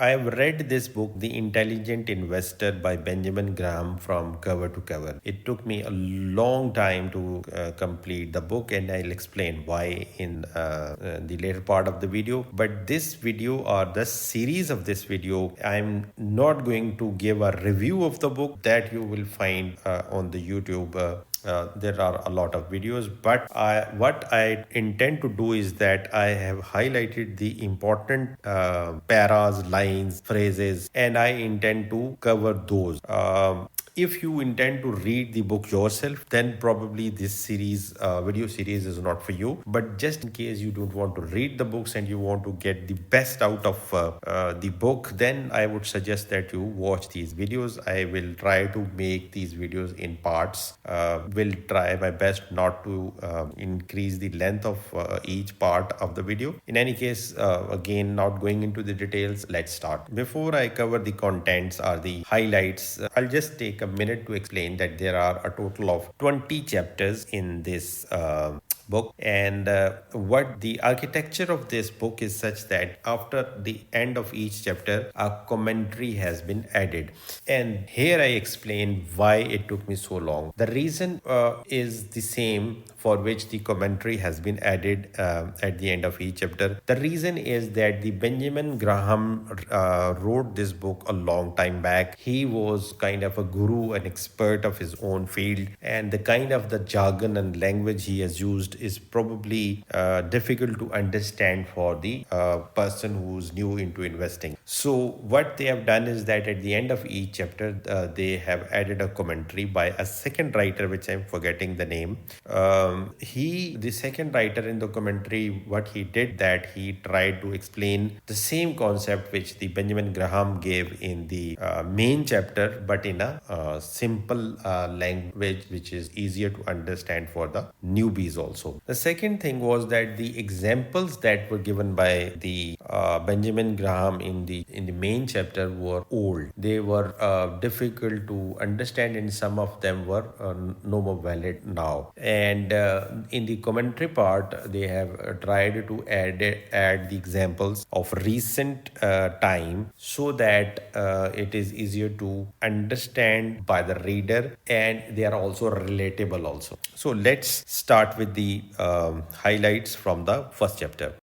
I've read this book, The Intelligent Investor by Benjamin Graham, from cover to cover. It took me a long time to complete the book, and I'll explain why in the later part of the video. But this video, or the series of this video, I'm not going to give a review of the book that you will find on the YouTube. There are a lot of videos, but what I intend to do is that I have highlighted the important paras, lines, phrases, and I intend to cover those. If you intend to read the book yourself, then probably this video series is not for you. But just in case you don't want to read the books and you want to get the best out of the book, then I would suggest that you watch these videos. I will try to make these videos in parts. Will try my best not to increase the length of each part of the video. In any case, again, not going into the details, let's start. Before I cover the contents or the highlights, I'll just take a minute to explain that there are a total of 20 chapters in this book, and what the architecture of this book is such that after the end of each chapter a commentary has been added, and here I explain why it took me so long. The reason is the same for which the commentary has been added at the end of each chapter. The reason is that the Benjamin Graham wrote this book a long time back. He was kind of a guru, an expert of his own field, and the kind of the jargon and language he has used is probably difficult to understand for the person who's new into investing. So what they have done is that at the end of each chapter, they have added a commentary by a second writer, which I'm forgetting the name. The second writer in the commentary, what he did, that he tried to explain the same concept which the Benjamin Graham gave in the main chapter, but in a simple language which is easier to understand for the newbies also. The second thing was that the examples that were given by the Benjamin Graham in the main chapter were old. They were difficult to understand, and some of them were no more valid now. And in the commentary part, they have tried to add the examples of recent time, so that it is easier to understand by the reader, and they are also relatable also. So let's start with the highlights from the first chapter.